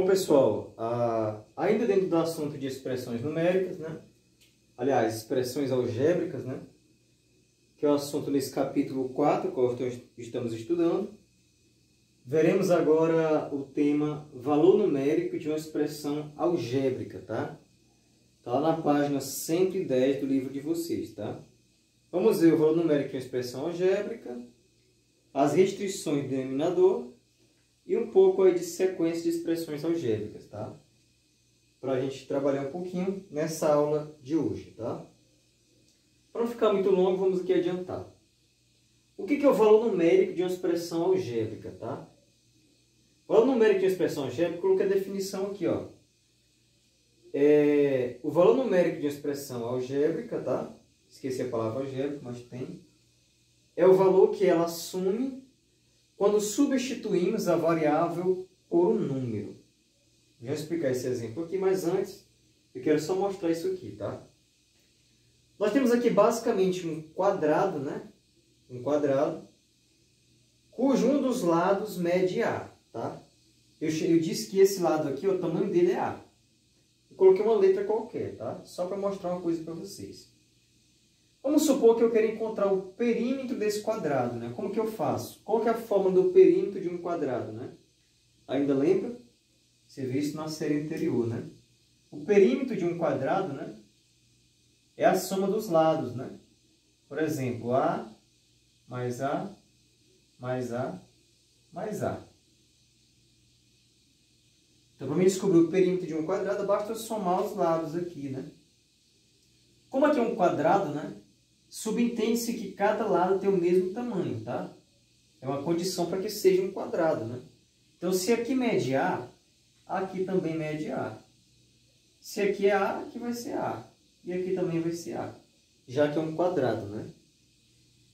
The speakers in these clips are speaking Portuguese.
Bom, pessoal, ainda dentro do assunto de expressões numéricas, né? Aliás, expressões algébricas, né? Que é o assunto nesse capítulo 4, que estamos estudando. Veremos agora o tema valor numérico de uma expressão algébrica, tá? Está lá na página 110 do livro de vocês, tá? Vamos ver o valor numérico de uma expressão algébrica, as restrições do denominador e um pouco aí de sequência de expressões algébricas, tá? Para a gente trabalhar um pouquinho nessa aula de hoje, tá? Para não ficar muito longo, vamos aqui adiantar. O que é o valor numérico de uma expressão algébrica, tá? O valor numérico de uma expressão algébrica, coloquei a definição aqui, ó. O valor numérico de uma expressão algébrica, tá? Esqueci a palavra algébrica, mas tem. É o valor que ela assume quando substituímos a variável por um número. Vou explicar esse exemplo aqui, mas antes eu quero só mostrar isso aqui, tá? Nós temos aqui basicamente um quadrado, né? Um quadrado, cujo um dos lados mede A, tá? Eu disse que esse lado aqui, o tamanho dele é A. Eu coloquei uma letra qualquer, tá? Só para mostrar uma coisa para vocês. Vamos supor que eu quero encontrar o perímetro desse quadrado, né? Como que eu faço? Qual que é a forma do perímetro de um quadrado, né? Ainda lembra? Você viu isso na série anterior, né? O perímetro de um quadrado, né? É a soma dos lados, né? Por exemplo, A mais A mais A mais A. Então, para mim descobrir o perímetro de um quadrado, basta somar os lados aqui, né? Como aqui é um quadrado, né? Subentende-se que cada lado tem o mesmo tamanho, tá? É uma condição para que seja um quadrado, né? Então, se aqui mede A, aqui também mede A. Se aqui é A, aqui vai ser A. E aqui também vai ser A. Já que é um quadrado, né?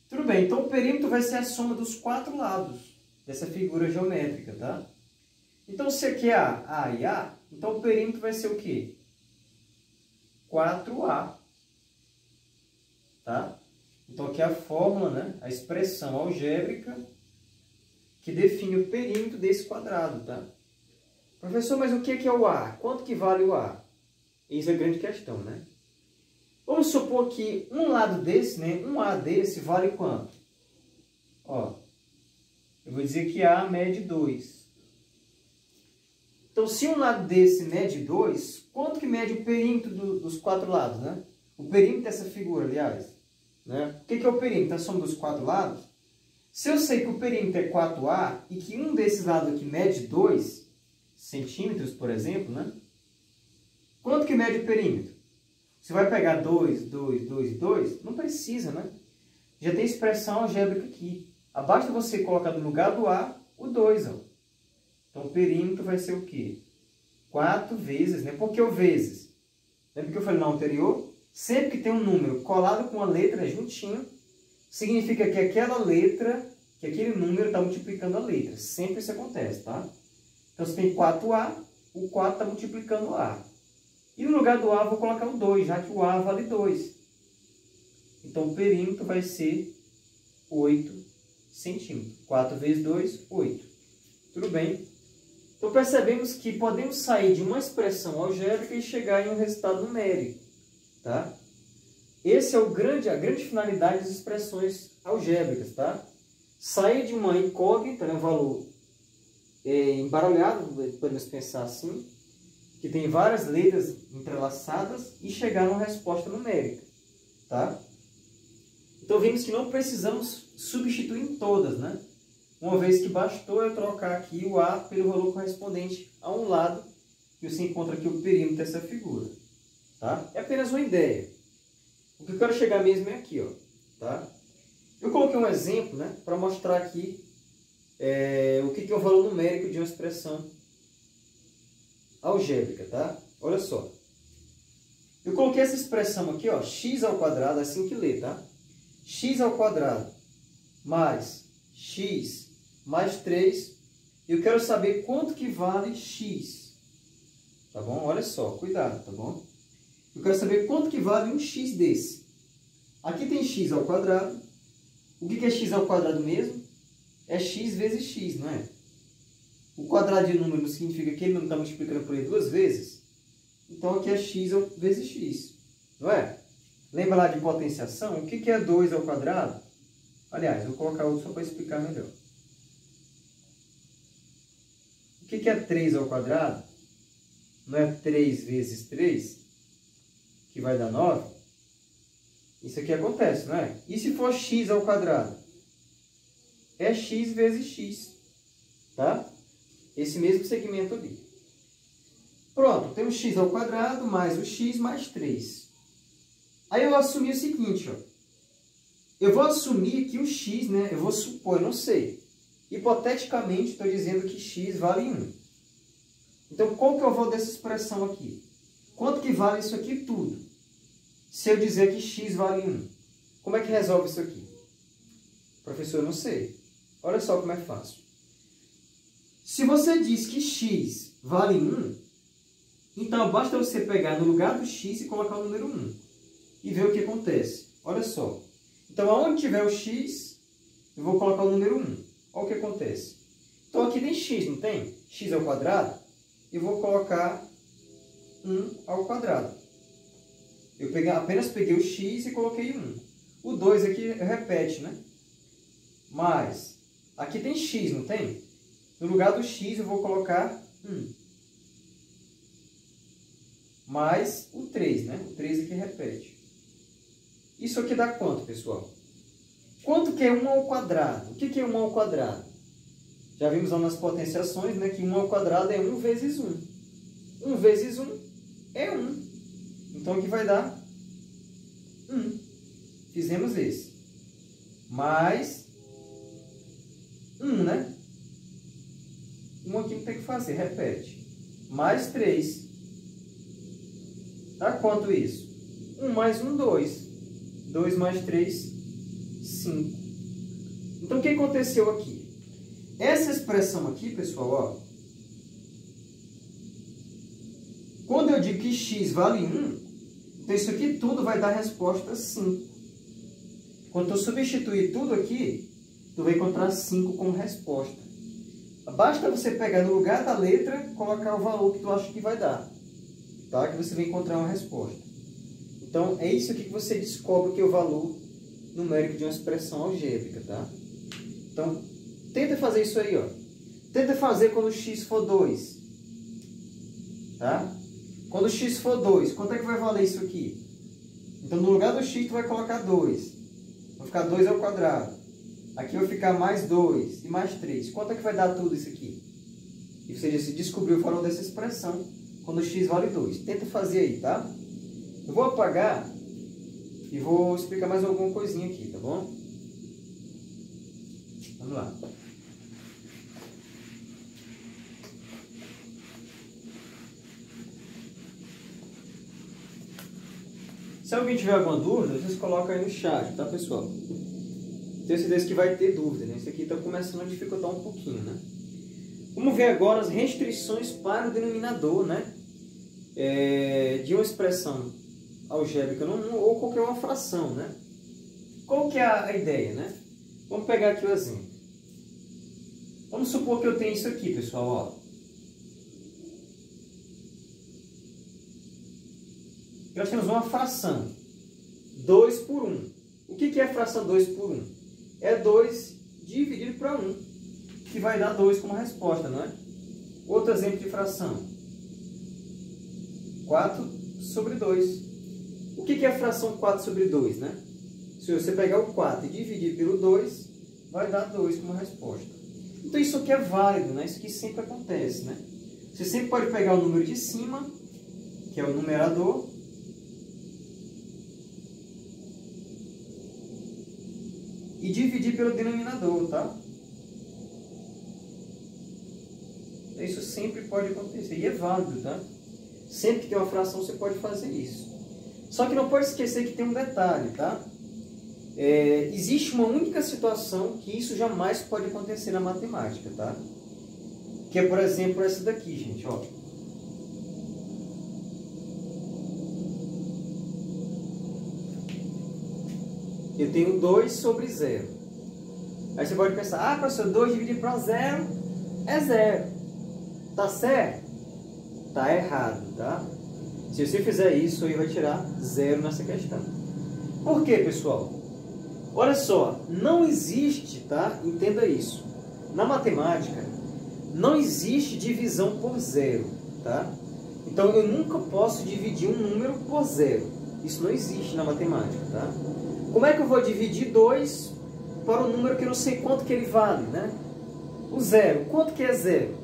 Tudo bem, então o perímetro vai ser a soma dos quatro lados dessa figura geométrica, tá? Então, se aqui é A e A, então o perímetro vai ser o quê? 4A. Tá? Então, aqui é a fórmula, né? A expressão algébrica que define o perímetro desse quadrado, tá? Professor, mas o que é o A? Quanto que vale o A? Isso é a grande questão, né? Vamos supor que um lado desse, né? Um A desse vale quanto? Ó, eu vou dizer que A mede 2. Então, se um lado desse mede 2, quanto que mede o perímetro dos quatro lados, né? O perímetro dessa figura, aliás. Né? O que é o perímetro? A soma dos quatro lados. Se eu sei que o perímetro é 4A e que um desses lados aqui mede 2 centímetros, por exemplo, né? Quanto que mede o perímetro? Você vai pegar 2, 2, 2 e 2? Não precisa, né? Já tem expressão algébrica aqui. Basta você colocar no lugar do A o 2. Ó. Então, o perímetro vai ser o quê? 4 vezes, né? Por que o vezes? Lembra que eu falei no anterior? Sempre que tem um número colado com uma letra juntinho, significa que aquela letra, que aquele número está multiplicando a letra. Sempre isso acontece, tá? Então, se tem 4A, o 4 está multiplicando o A. E no lugar do A, eu vou colocar o 2, já que o A vale 2. Então, o perímetro vai ser 8 centímetros. 4 vezes 2, 8. Tudo bem? Então, percebemos que podemos sair de uma expressão algébrica e chegar em um resultado numérico. Tá? Essa é a grande finalidade das expressões algébricas. Tá? Sair de uma incógnita, né, um valor embaralhado, podemos pensar assim, que tem várias letras entrelaçadas, e chegar numa resposta numérica. Tá? Então, vimos que não precisamos substituir em todas, né? Uma vez que bastou eu trocar aqui o A pelo valor correspondente a um lado, e você encontra aqui o perímetro dessa figura. Tá? É apenas uma ideia. O que eu quero chegar mesmo é aqui. Ó, tá? Eu coloquei um exemplo, né, para mostrar aqui o que é o valor numérico de uma expressão algébrica. Tá? Olha só. Eu coloquei essa expressão aqui, ó, x ao quadrado, assim que lê, tá? X ao quadrado mais x mais 3. Eu quero saber quanto que vale x. Tá bom? Olha só, cuidado, tá bom? Eu quero saber quanto que vale um x desse. Aqui tem x ao quadrado. O que é x ao quadrado mesmo? É x vezes x, não é? O quadrado de número não significa que ele não está multiplicando por ele duas vezes? Então aqui é x vezes x, não é? Lembra lá de potenciação? O que é 2 ao quadrado? Aliás, vou colocar outro só para explicar melhor. O que é 3 ao quadrado? Não é 3 vezes 3, que vai dar 9? Isso aqui acontece, não é? E se for x ao quadrado? É x vezes x, tá? Esse mesmo segmento ali. Pronto, temos x ao quadrado mais o x mais 3. Aí eu assumi o seguinte, ó. Eu vou assumir que o x, né? Eu vou supor, eu não sei. Hipoteticamente, estou dizendo que x vale 1. Então, qual que é o valor dessa expressão aqui? Quanto que vale isso aqui tudo? Se eu dizer que x vale 1. Como é que resolve isso aqui? Professor, eu não sei. Olha só como é fácil. Se você diz que x vale 1, então basta você pegar no lugar do x e colocar o número 1. E ver o que acontece. Olha só. Então, aonde tiver o x, eu vou colocar o número 1. Olha o que acontece. Então, aqui tem x, não tem? X ao quadrado. Eu vou colocar 1 ao quadrado. Eu apenas peguei o x e coloquei 1. O 2 aqui repete, né? Mas, aqui tem x, não tem? No lugar do x, eu vou colocar 1. Mais o 3, né? O 3 aqui repete. Isso aqui dá quanto, pessoal? Quanto que é 1 ao quadrado? O que é 1 ao quadrado? Já vimos lá nas potenciações, né, que 1 ao quadrado é 1 vezes 1. 1 vezes 1 é 1. Então, aqui vai dar 1. Fizemos esse. Mais 1, né? 1 aqui não tem que fazer, repete. Mais 3. Dá quanto isso? 1 mais 1, 2. 2 mais 3, 5. Então, o que aconteceu aqui? Essa expressão aqui, pessoal, ó, quando eu digo que x vale 1, então isso aqui tudo vai dar resposta 5. Quando eu substituir tudo aqui, tu vai encontrar 5 como resposta. Basta você pegar no lugar da letra, colocar o valor que tu acha que vai dar, tá? Que você vai encontrar uma resposta. Então, é isso aqui que você descobre que é o valor numérico de uma expressão algébrica, tá? Então, tenta fazer isso aí, ó. Tenta fazer quando x for 2. Tá? Quando x for 2, quanto é que vai valer isso aqui? Então, no lugar do x, tu vai colocar 2. Vai ficar 2 ao quadrado. Aqui vai ficar mais 2 e mais 3. Quanto é que vai dar tudo isso aqui? E você já descobriu o valor dessa expressão quando x vale 2. Tenta fazer aí, tá? Eu vou apagar e vou explicar mais alguma coisinha aqui, tá bom? Vamos lá. Se alguém tiver alguma dúvida, vocês colocam aí no chat, tá, pessoal? Tenho certeza que vai ter dúvida, né? Isso aqui está começando a dificultar um pouquinho, né? Vamos ver agora as restrições para o denominador, né? De uma expressão algébrica ou qualquer uma fração, né? Qual que é a ideia, né? Vamos pegar aqui o exemplo. Vamos supor que eu tenho isso aqui, pessoal, ó. Nós temos uma fração, 2 por 1. O que é a fração 2 por 1? É 2 dividido para 1, que vai dar 2 como resposta, não é? Outro exemplo de fração, 4 sobre 2. O que é a fração 4 sobre 2, né? Se você pegar o 4 e dividir pelo 2, vai dar 2 como resposta. Então isso aqui é válido, né? Isso aqui sempre acontece, né? Você sempre pode pegar o número de cima, que é o numerador, e dividir pelo denominador, tá? Isso sempre pode acontecer, e é válido, tá? Sempre que tem uma fração, você pode fazer isso. Só que não pode esquecer que tem um detalhe, tá? Existe uma única situação que isso jamais pode acontecer na matemática, tá? Que é, por exemplo, essa daqui, gente, ó. Eu tenho 2 sobre 0. Aí você pode pensar, ah, professor, 2 dividido para 0 é 0. Tá certo? Tá errado, tá? Se você fizer isso, aí vai tirar 0 nessa questão. Por quê, pessoal? Olha só, não existe, tá? Entenda isso. Na matemática, não existe divisão por 0, tá? Então, eu nunca posso dividir um número por 0. Isso não existe na matemática, tá? Como é que eu vou dividir 2 para um número que eu não sei quanto que ele vale, né? O 0. Quanto que é 0?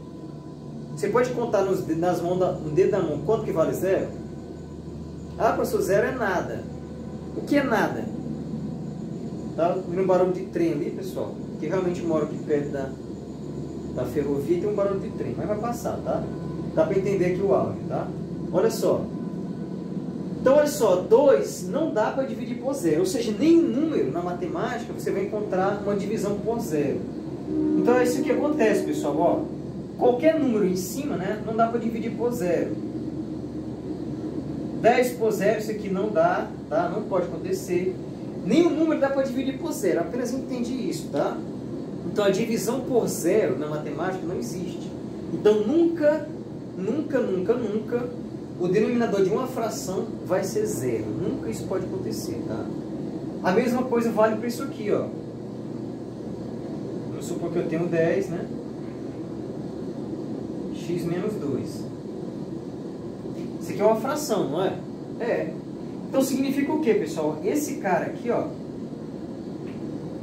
Você pode contar no dedo da mão quanto que vale 0? Ah, professor, 0 é nada. O que é nada? Tá ouvindo um barulho de trem ali, pessoal? Que realmente mora aqui perto da ferrovia, tem um barulho de trem, mas vai passar, tá? Dá para entender aqui o áudio, tá? Olha só. Então, olha só, 2 não dá para dividir por 0. Ou seja, nenhum número na matemática você vai encontrar uma divisão por 0. Então, é isso que acontece, pessoal. Ó, qualquer número em cima, né, não dá para dividir por 0. 10 por 0, isso aqui não dá, tá? Não pode acontecer. Nenhum número dá para dividir por 0. Apenas entende isso, tá? Então, a divisão por 0 na matemática não existe. Então, nunca, o denominador de uma fração vai ser 0. Nunca isso pode acontecer, tá? A mesma coisa vale para isso aqui, ó. Vamos supor que eu tenho 10, né? X menos 2. Isso aqui é uma fração, não é? É. Então significa o que, pessoal? Esse cara aqui, ó,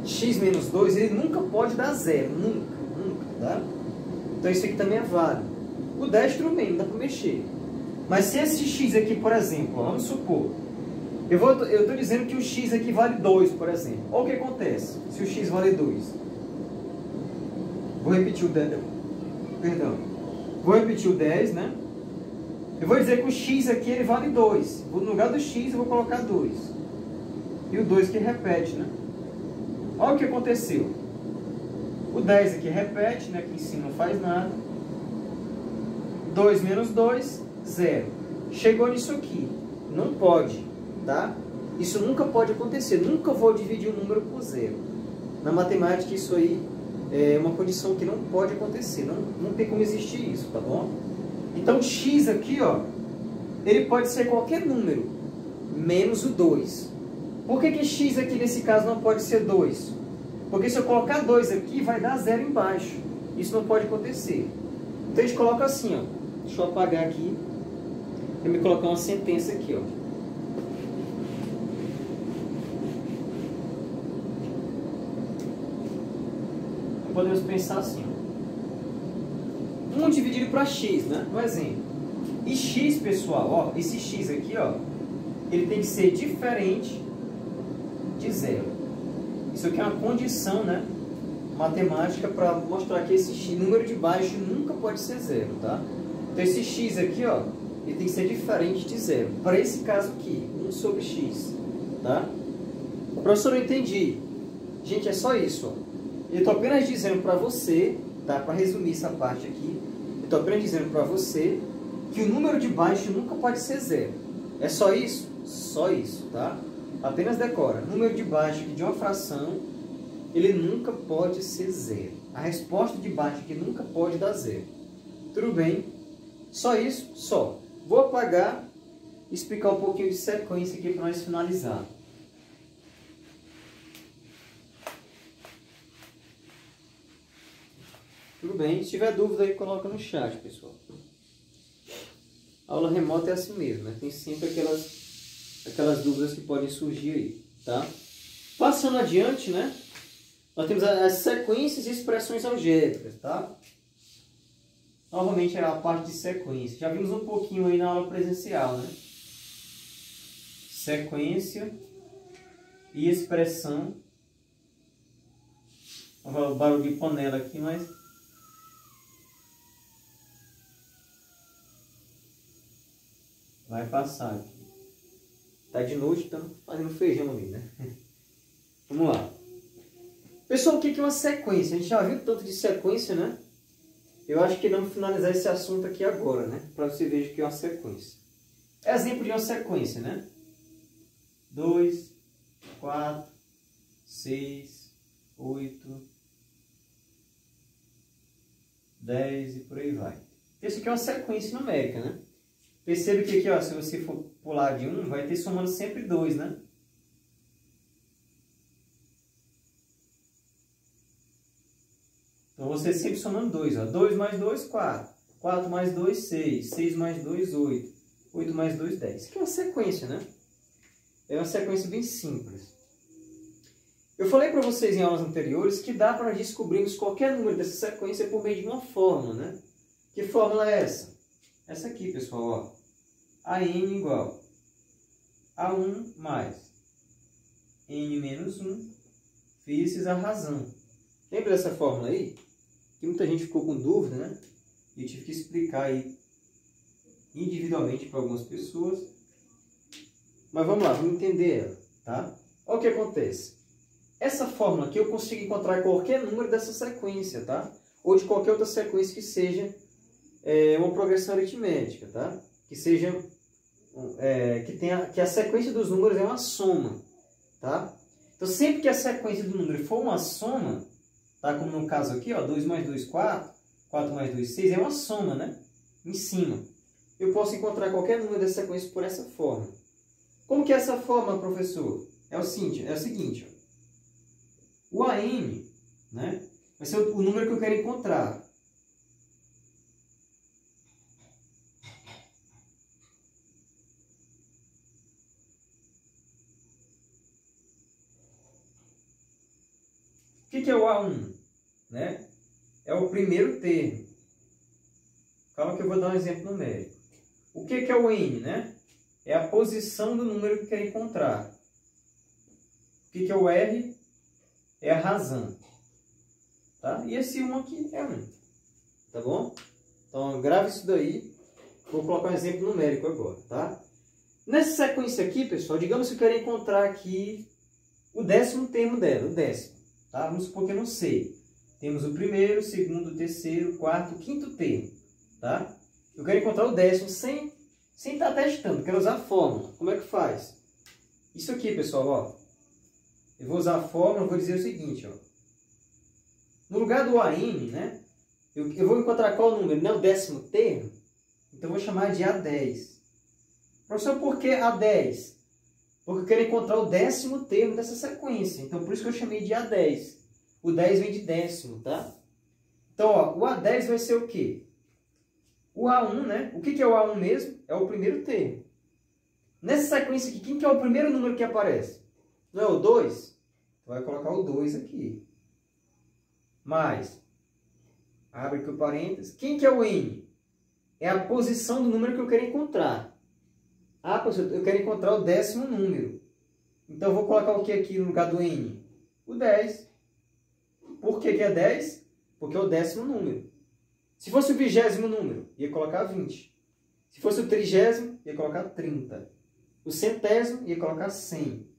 x menos 2, ele nunca pode dar 0. Nunca, tá? Então isso aqui também é válido. O 10 tudo bem, não dá para mexer. Mas se esse x aqui, por exemplo, ó, vamos supor, eu estou dizendo que o x aqui vale 2, por exemplo. Olha o que acontece se o x vale 2. Vou repetir o 10, perdão. Vou repetir o 10, né? Eu vou dizer que o x aqui ele vale 2. No lugar do x eu vou colocar 2. E o 2 que repete, né? Olha o que aconteceu. O 10 aqui repete, né? Aqui em cima não faz nada. 2 menos 2, 0. Chegou nisso aqui. Não pode, tá? Isso nunca pode acontecer. Nunca vou dividir um número por 0. Na matemática isso aí é uma condição que não pode acontecer. Não tem como existir isso, tá bom? Então, x aqui, ó, ele pode ser qualquer número, menos o 2. Por que x aqui, nesse caso, não pode ser 2? Porque se eu colocar 2 aqui, vai dar 0 embaixo. Isso não pode acontecer. Então, a gente coloca assim, ó. Deixa eu apagar aqui. Eu me colocar uma sentença aqui, ó. Podemos pensar assim, ó. 1 dividido para x, né? Um exemplo. E x, pessoal, ó, esse x aqui, ó, ele tem que ser diferente de 0. Isso aqui é uma condição, né, matemática para mostrar que esse x, número de baixo nunca pode ser 0, tá? Então esse x aqui, ó, ele tem que ser diferente de 0. Para esse caso aqui, 1 sobre x, tá? Professor, eu entendi. Gente, é só isso, ó. Eu estou apenas dizendo para você, tá? Para resumir essa parte aqui, eu estou apenas dizendo para você que o número de baixo nunca pode ser 0. É só isso? Só isso, tá? Apenas decora. Número de baixo de uma fração, ele nunca pode ser 0. A resposta de baixo aqui nunca pode dar 0. Tudo bem? Só isso? Só. Vou apagar e explicar um pouquinho de sequência aqui para nós finalizar. Tudo bem? Se tiver dúvida aí, coloca no chat, pessoal. A aula remota é assim mesmo, né? Tem sempre aquelas dúvidas que podem surgir aí, tá? Passando adiante, né? Nós temos as sequências e expressões algébricas, tá? Novamente é a parte de sequência. Já vimos um pouquinho aí na aula presencial, né? Sequência e expressão. O barulho de panela aqui, mas... vai passar aqui. Tá de noite, então fazendo feijão ali, né? Vamos lá. Pessoal, o que é uma sequência? A gente já viu tanto de sequência, né? Eu acho que vamos finalizar esse assunto aqui agora, né? Para você ver o que é uma sequência. Exemplo de uma sequência, né? 2, 4, 6, 8, 10 e por aí vai. Isso aqui é uma sequência numérica, né? Perceba que aqui, ó, se você for pular de 1, vai ter somando sempre 2, né? Então, você sempre somando 2, ó. 2 mais 2, 4. 4 mais 2, 6. 6 mais 2, 8. 8 mais 2, 10. Isso aqui é uma sequência, né? É uma sequência bem simples. Eu falei para vocês em aulas anteriores que dá para descobrirmos qualquer número dessa sequência por meio de uma fórmula, né? Que fórmula é essa? Essa aqui, pessoal, ó. AN igual a 1 mais N menos 1 vezes a razão. Lembra dessa fórmula aí? Que muita gente ficou com dúvida, né? E eu tive que explicar aí individualmente para algumas pessoas. Mas vamos lá, vamos entender ela, tá? Olha o que acontece. Essa fórmula aqui eu consigo encontrar qualquer número dessa sequência, tá? Ou de qualquer outra sequência que seja uma progressão aritmética, tá? Que seja que a sequência dos números é uma soma, tá? Então sempre que a sequência do número for uma soma, tá? Como no caso aqui, ó, 2 mais 2, 4, 4 mais 2, 6, é uma soma, né? Em cima. Eu posso encontrar qualquer número dessa sequência por essa forma. Como que é essa forma, professor? É o seguinte, ó. O AN, né, vai ser o número que eu quero encontrar. O que é o A1? Né? É o primeiro termo. Calma que eu vou dar um exemplo numérico. O que é o N? Né? É a posição do número que eu quero encontrar. O que é o R? É a razão. Tá? E esse 1 aqui é 1. Tá bom? Então, grave isso daí. Vou colocar um exemplo numérico agora. Tá? Nessa sequência aqui, pessoal, digamos que eu quero encontrar aqui o 10º termo dela, o 10º. Tá? Vamos supor que eu não sei. Temos o primeiro, o segundo, o terceiro, o quarto, o quinto termo. Tá? Eu quero encontrar o 10º sem estar testando. Quero usar a fórmula. Como é que faz? Isso aqui, pessoal, ó. Eu vou usar a fórmula, vou dizer o seguinte, ó. No lugar do AN, né? Eu vou encontrar qual número? Não é o 10º termo? Então eu vou chamar de A10. Professor, por que A10? Porque eu quero encontrar o 10º termo dessa sequência. Então por isso que eu chamei de A10. O 10 vem de décimo, tá? Então, ó, o A10 vai ser o quê? O A1, né? O que é o A1 mesmo? É o primeiro termo. Nessa sequência aqui, quem que é o primeiro número que aparece? Não é o 2? Vai colocar o 2 aqui. Mais, abre aqui o parênteses. Quem que é o N? É a posição do número que eu quero encontrar. Ah, professor, eu quero encontrar o 10º número. Então, eu vou colocar o que aqui no lugar do N? O 10. Por que é 10? Porque é o 10º número. Se fosse o 20º número, ia colocar 20. Se fosse o 30º, ia colocar 30. O 100º, ia colocar 100.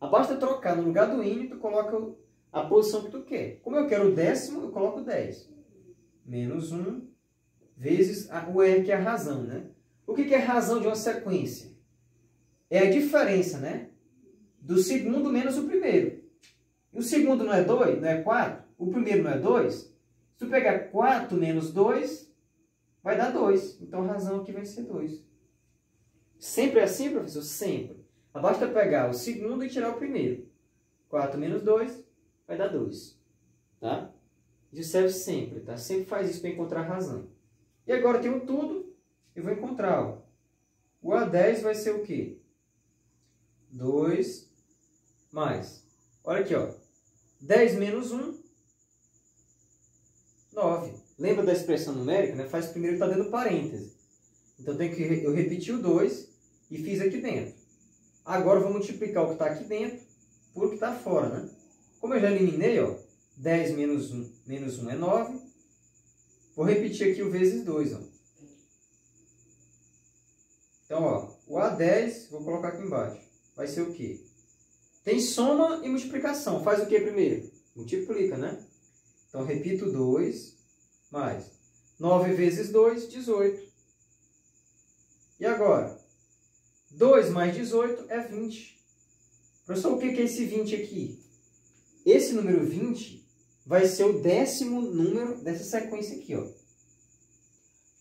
Basta trocar no lugar do N, tu coloca a posição que tu quer. Como eu quero o 10º, eu coloco 10. Menos 1 vezes o R, que é a razão, né? O que é a razão de uma sequência? É a diferença, né? Do segundo menos o primeiro. E o segundo não é 2, não é 4? O primeiro não é 2? Se tu pegar 4 menos 2, vai dar 2. Então a razão aqui vai ser 2. Sempre é assim, professor? Sempre. Basta pegar o segundo e tirar o primeiro. 4 menos 2 vai dar 2. Tá? Isso serve sempre, tá? Sempre faz isso para encontrar a razão. E agora tem um tudo, eu vou encontrar. Ó. O A10 vai ser o quê? 2 mais. Olha aqui, ó. 10 menos 1, 9. Lembra da expressão numérica? Né? Faz primeiro que está dentro do parêntese. Então eu repeti o 2 e fiz aqui dentro. Agora eu vou multiplicar o que está aqui dentro por o que está fora, né? Como eu já eliminei, ó, 10 menos 1 é 9. Vou repetir aqui o vezes 2. Ó. Então, ó, o A10, vou colocar aqui embaixo, vai ser o quê? Tem soma e multiplicação. Faz o que primeiro? Multiplica, né? Então, repito 2 mais 9 vezes 2, 18. E agora? 2 mais 18 é 20. Professor, o que é esse 20 aqui? Esse número 20 vai ser o 10º número dessa sequência aqui. Ó.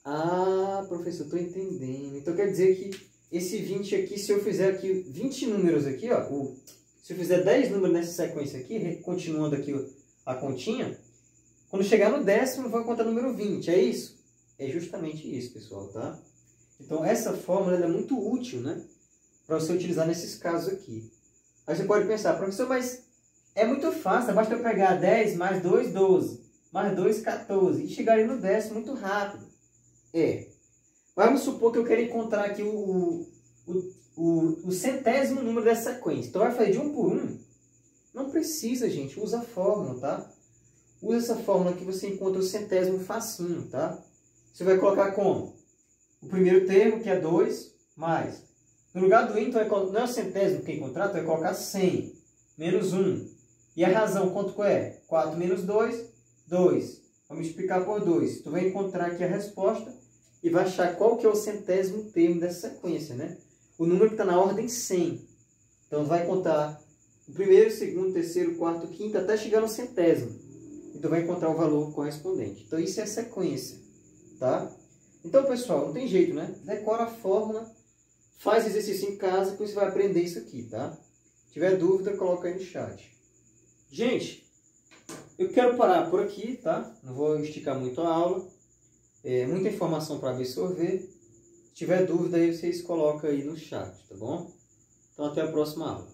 Ah, professor, estou entendendo. Então quer dizer que esse 20 aqui, se eu fizer aqui 20 números aqui, ó, se eu fizer 10 números nessa sequência aqui, continuando aqui a continha, quando chegar no 10º, vai contar o número 20, é isso? É justamente isso, pessoal, tá? Então essa fórmula ela é muito útil, né? Para você utilizar nesses casos aqui. Aí você pode pensar, professor, mas é muito fácil, basta eu pegar 10 mais 2, 12, mais 2, 14, e chegar ali no 10º muito rápido. Vamos supor que eu quero encontrar aqui o centésimo número dessa sequência. Então vai fazer de 1 por 1. Não precisa, gente. Usa a fórmula, tá? Usa essa fórmula que você encontra o centésimo facinho, tá? Você vai colocar como? O primeiro termo, que é 2, mais. No lugar do índice, não é o centésimo que encontrar, tu vai colocar 100, menos 1. E a razão, quanto é? 4 menos 2, 2. Vamos multiplicar por 2. Tu vai encontrar aqui a resposta e vai achar qual que é o centésimo termo dessa sequência, né? O número que está na ordem 100. Então, vai contar o primeiro, segundo, terceiro, quarto, quinto, até chegar no centésimo. Então, vai encontrar o valor correspondente. Então, isso é a sequência, tá? Então, pessoal, não tem jeito, né? Decora a fórmula, faz exercício em casa, depois você vai aprender isso aqui, tá? Se tiver dúvida, coloca aí no chat. Gente, eu quero parar por aqui, tá? Não vou esticar muito a aula. Muita informação para absorver. Se tiver dúvida, aí vocês colocam aí no chat, tá bom? Então, até a próxima aula.